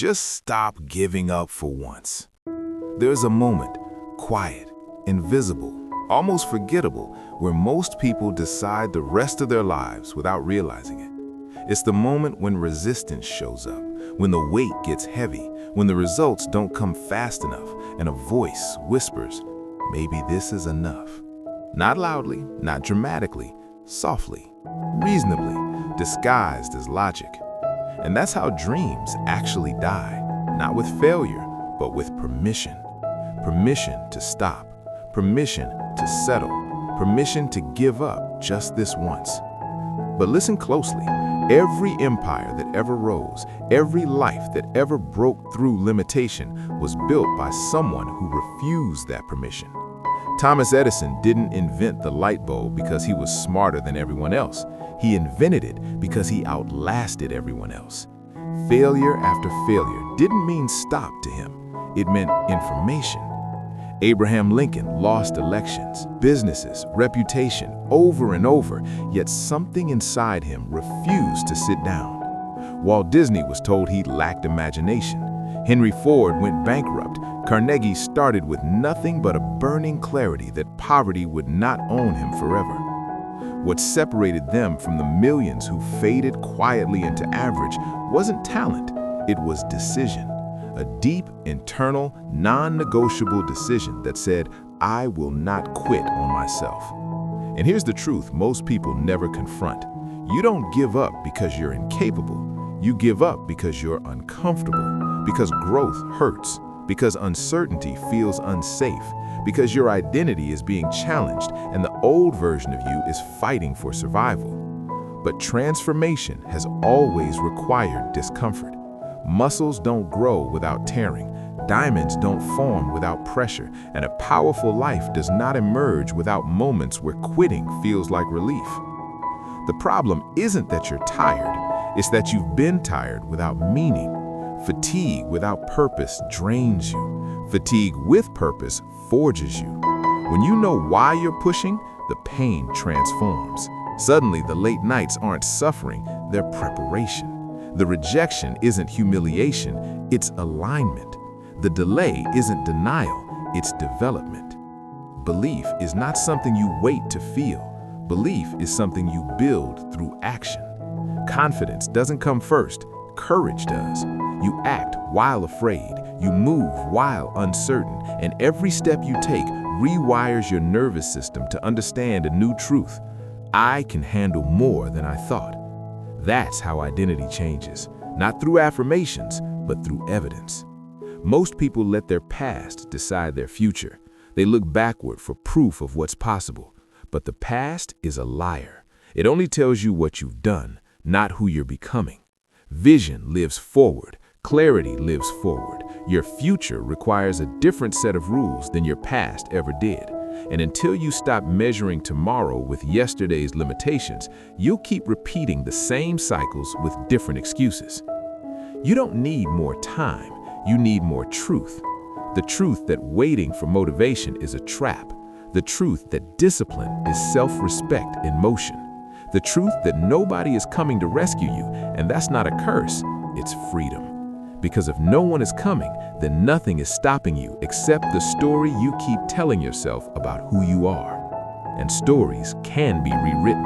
Just stop giving up for once. There's a moment, quiet, invisible, almost forgettable, where most people decide the rest of their lives without realizing it. It's the moment when resistance shows up, when the weight gets heavy, when the results don't come fast enough, and a voice whispers, maybe this is enough. Not loudly, not dramatically, softly, reasonably, disguised as logic. And that's how dreams actually die, not with failure, but with permission. Permission to stop, permission to settle, permission to give up just this once. But listen closely. Every empire that ever rose, every life that ever broke through limitation was built by someone who refused that permission. Thomas Edison didn't invent the light bulb because he was smarter than everyone else. He invented it because he outlasted everyone else. Failure after failure didn't mean stop to him. It meant information. Abraham Lincoln lost elections, businesses, reputation over and over, yet something inside him refused to sit down. Walt Disney was told he lacked imagination. Henry Ford went bankrupt. Carnegie started with nothing but a burning clarity that poverty would not own him forever. What separated them from the millions who faded quietly into average wasn't talent, it was decision. A deep, internal, non-negotiable decision that said, I will not quit on myself. And here's the truth most people never confront. You don't give up because you're incapable. You give up because you're uncomfortable, because growth hurts, because uncertainty feels unsafe, because your identity is being challenged and the old version of you is fighting for survival. But transformation has always required discomfort. Muscles don't grow without tearing, diamonds don't form without pressure, and a powerful life does not emerge without moments where quitting feels like relief. The problem isn't that you're tired, it's that you've been tired without meaning. Fatigue without purpose drains you. Fatigue with purpose forges you. When you know why you're pushing, the pain transforms. Suddenly, the late nights aren't suffering, they're preparation. The rejection isn't humiliation, it's alignment. The delay isn't denial, it's development. Belief is not something you wait to feel. Belief is something you build through action. Confidence doesn't come first, courage does. You act while afraid, you move while uncertain, and every step you take rewires your nervous system to understand a new truth. I can handle more than I thought. That's how identity changes, not through affirmations, but through evidence. Most people let their past decide their future. They look backward for proof of what's possible. But the past is a liar. It only tells you what you've done, not who you're becoming. Vision lives forward. Clarity lives forward. Your future requires a different set of rules than your past ever did. And until you stop measuring tomorrow with yesterday's limitations, you'll keep repeating the same cycles with different excuses. You don't need more time, you need more truth. The truth that waiting for motivation is a trap. The truth that discipline is self-respect in motion. The truth that nobody is coming to rescue you, and that's not a curse, it's freedom. Because if no one is coming, then nothing is stopping you except the story you keep telling yourself about who you are. And stories can be rewritten.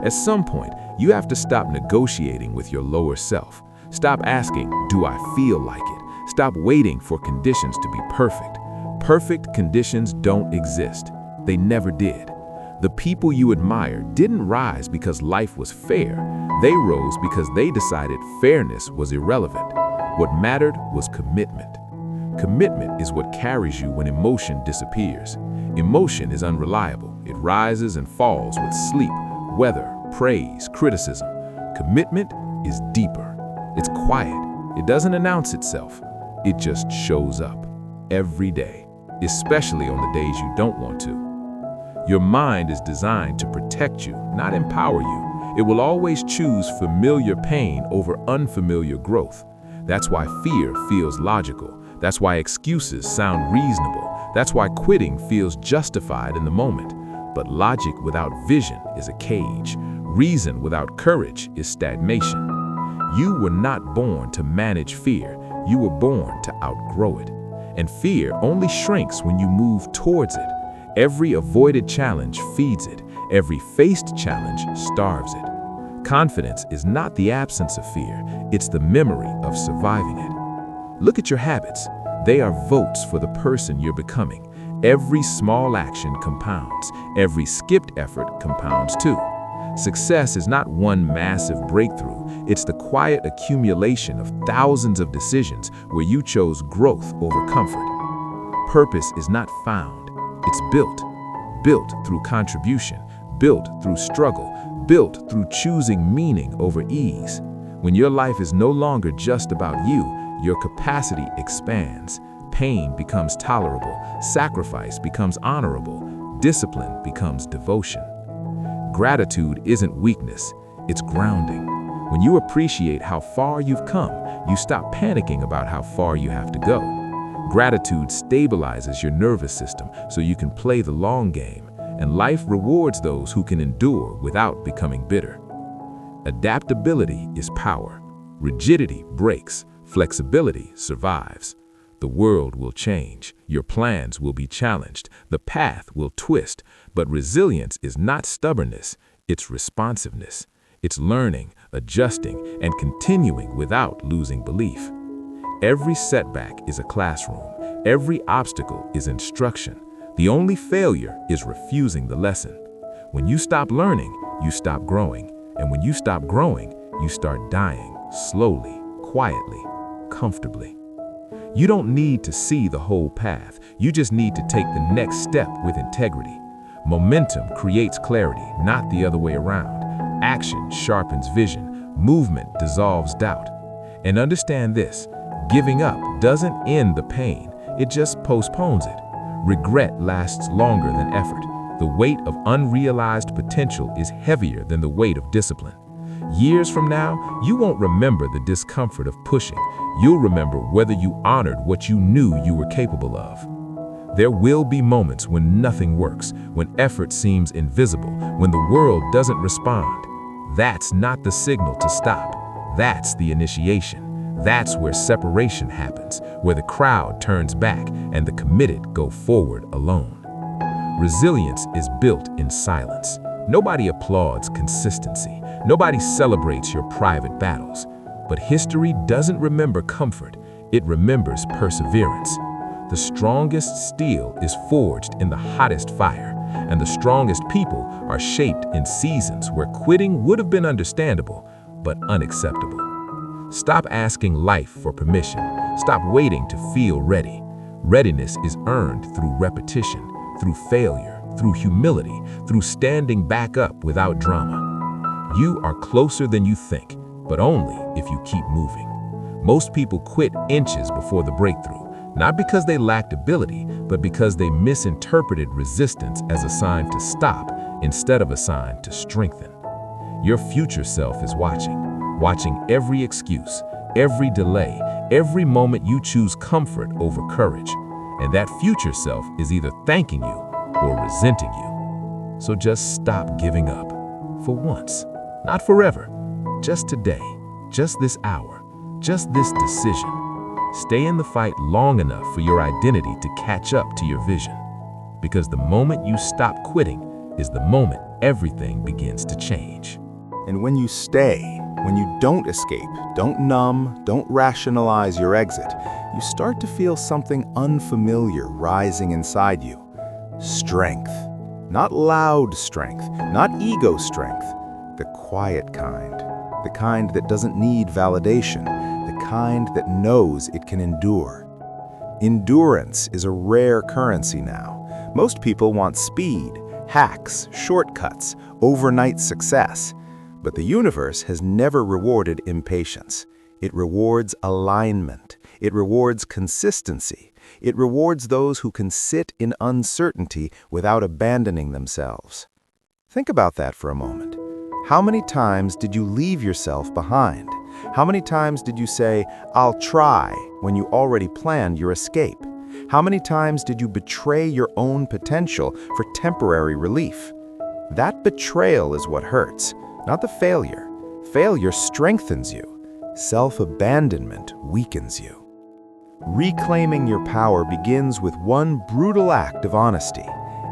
At some point, you have to stop negotiating with your lower self. Stop asking, do I feel like it? Stop waiting for conditions to be perfect. Perfect conditions don't exist. They never did. The people you admire didn't rise because life was fair. They rose because they decided fairness was irrelevant. What mattered was commitment. Commitment is what carries you when emotion disappears. Emotion is unreliable. It rises and falls with sleep, weather, praise, criticism. Commitment is deeper. It's quiet. It doesn't announce itself. It just shows up every day, especially on the days you don't want to. Your mind is designed to protect you, not empower you. It will always choose familiar pain over unfamiliar growth. That's why fear feels logical. That's why excuses sound reasonable. That's why quitting feels justified in the moment. But logic without vision is a cage. Reason without courage is stagnation. You were not born to manage fear. You were born to outgrow it. And fear only shrinks when you move towards it. Every avoided challenge feeds it. Every faced challenge starves it. Confidence is not the absence of fear, it's the memory of surviving it. Look at your habits. They are votes for the person you're becoming. Every small action compounds. Every skipped effort compounds too. Success is not one massive breakthrough. It's the quiet accumulation of thousands of decisions where you chose growth over comfort. Purpose is not found. It's built. Built through contribution. Built through struggle. Built through choosing meaning over ease. When your life is no longer just about you, your capacity expands. Pain becomes tolerable. Sacrifice becomes honorable. Discipline becomes devotion. Gratitude isn't weakness, it's grounding. When you appreciate how far you've come, you stop panicking about how far you have to go. Gratitude stabilizes your nervous system so you can play the long game, and life rewards those who can endure without becoming bitter. Adaptability is power. Rigidity breaks. Flexibility survives. The world will change, your plans will be challenged, the path will twist, but resilience is not stubbornness, it's responsiveness. It's learning, adjusting, and continuing without losing belief. Every setback is a classroom, every obstacle is instruction. The only failure is refusing the lesson. When you stop learning, you stop growing, and when you stop growing, you start dying, slowly, quietly, comfortably. You don't need to see the whole path. You just need to take the next step with integrity. Momentum creates clarity, not the other way around. Action sharpens vision. Movement dissolves doubt. And understand this, giving up doesn't end the pain. It just postpones it. Regret lasts longer than effort. The weight of unrealized potential is heavier than the weight of discipline. Years from now, you won't remember the discomfort of pushing. You'll remember whether you honored what you knew you were capable of. There will be moments when nothing works, when effort seems invisible, when the world doesn't respond. That's not the signal to stop. That's the initiation. That's where separation happens, where the crowd turns back and the committed go forward alone. Resilience is built in silence. Nobody applauds consistency. Nobody celebrates your private battles. But history doesn't remember comfort, it remembers perseverance. The strongest steel is forged in the hottest fire, and the strongest people are shaped in seasons where quitting would have been understandable, but unacceptable. Stop asking life for permission. Stop waiting to feel ready. Readiness is earned through repetition, through failure, through humility, through standing back up without drama. You are closer than you think, but only if you keep moving. Most people quit inches before the breakthrough, not because they lacked ability, but because they misinterpreted resistance as a sign to stop instead of a sign to strengthen. Your future self is watching every excuse, every delay, every moment you choose comfort over courage. And that future self is either thanking you or resenting you. So just stop giving up. For once. Not forever. Just today. Just this hour. Just this decision. Stay in the fight long enough for your identity to catch up to your vision. Because the moment you stop quitting is the moment everything begins to change. And when you stay, when you don't escape, don't numb, don't rationalize your exit, you start to feel something unfamiliar rising inside you. Strength. Not loud strength, not ego strength. The quiet kind. The kind that doesn't need validation. The kind that knows it can endure. Endurance is a rare currency now. Most people want speed, hacks, shortcuts, overnight success. But the universe has never rewarded impatience. It rewards alignment. It rewards consistency. It rewards those who can sit in uncertainty without abandoning themselves. Think about that for a moment. How many times did you leave yourself behind? How many times did you say, "I'll try," when you already planned your escape? How many times did you betray your own potential for temporary relief? That betrayal is what hurts, not the failure. Failure strengthens you. Self-abandonment weakens you. Reclaiming your power begins with one brutal act of honesty,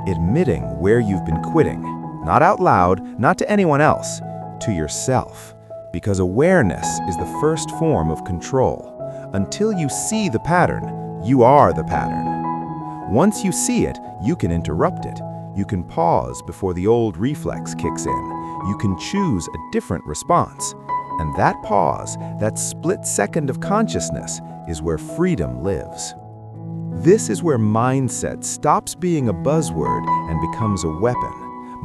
admitting where you've been quitting, not out loud, not to anyone else, to yourself, because awareness is the first form of control. Until you see the pattern, you are the pattern. Once you see it, you can interrupt it. You can pause before the old reflex kicks in. You can choose a different response. And that pause, that split second of consciousness, is where freedom lives. This is where mindset stops being a buzzword and becomes a weapon.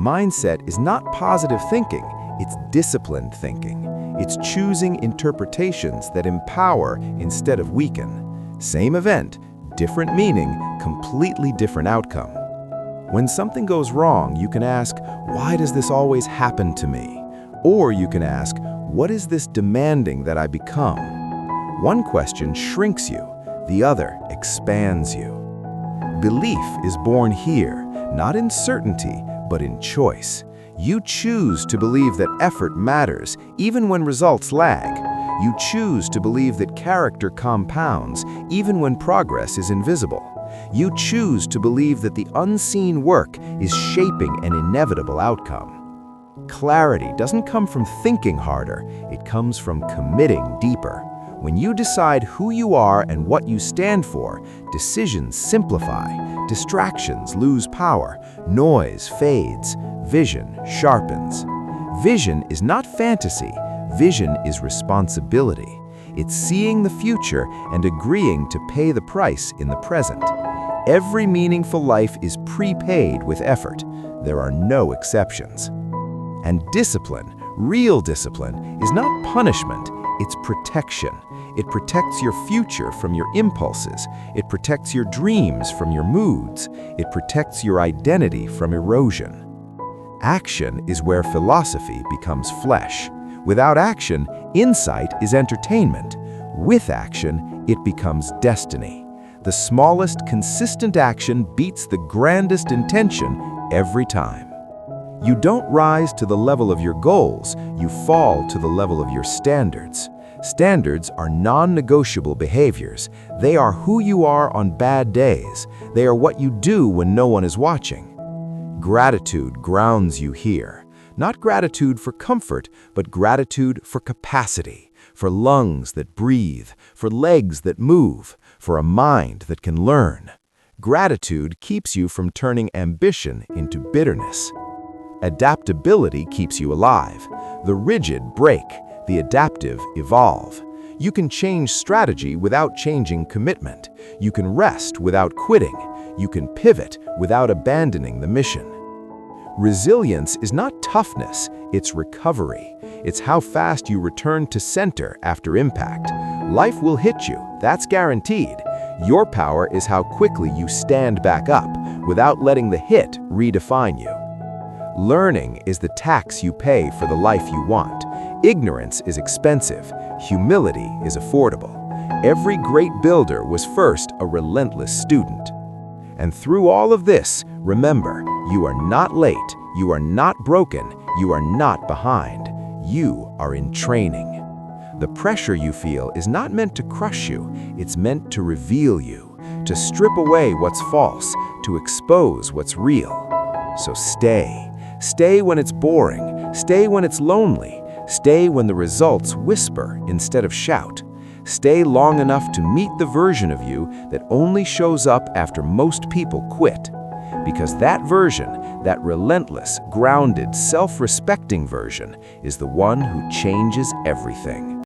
Mindset is not positive thinking, it's disciplined thinking. It's choosing interpretations that empower instead of weaken. Same event, different meaning, completely different outcome. When something goes wrong, you can ask, why does this always happen to me? Or you can ask, what is this demanding that I become? One question shrinks you, the other expands you. Belief is born here, not in certainty, but in choice. You choose to believe that effort matters, even when results lag. You choose to believe that character compounds, even when progress is invisible. You choose to believe that the unseen work is shaping an inevitable outcome. Clarity doesn't come from thinking harder, it comes from committing deeper. When you decide who you are and what you stand for, decisions simplify, distractions lose power, noise fades, vision sharpens. Vision is not fantasy, vision is responsibility. It's seeing the future and agreeing to pay the price in the present. Every meaningful life is prepaid with effort. There are no exceptions. And discipline, real discipline, is not punishment, it's protection. It protects your future from your impulses. It protects your dreams from your moods. It protects your identity from erosion. Action is where philosophy becomes flesh. Without action, insight is entertainment. With action, it becomes destiny. The smallest consistent action beats the grandest intention every time. You don't rise to the level of your goals, you fall to the level of your standards. Standards are non-negotiable behaviors. They are who you are on bad days. They are what you do when no one is watching. Gratitude grounds you here. Not gratitude for comfort, but gratitude for capacity, for lungs that breathe, for legs that move, for a mind that can learn. Gratitude keeps you from turning ambition into bitterness. Adaptability keeps you alive. The rigid break, the adaptive evolve. You can change strategy without changing commitment. You can rest without quitting. You can pivot without abandoning the mission. Resilience is not toughness, it's recovery. It's how fast you return to center after impact. Life will hit you, that's guaranteed. Your power is how quickly you stand back up without letting the hit redefine you. Learning is the tax you pay for the life you want. Ignorance is expensive. Humility is affordable. Every great builder was first a relentless student. And through all of this, remember, you are not late, you are not broken, you are not behind. You are in training. The pressure you feel is not meant to crush you, it's meant to reveal you, to strip away what's false, to expose what's real. So stay. Stay when it's boring. Stay when it's lonely. Stay when the results whisper instead of shout. Stay long enough to meet the version of you that only shows up after most people quit. Because that version, that relentless, grounded, self-respecting version, is the one who changes everything.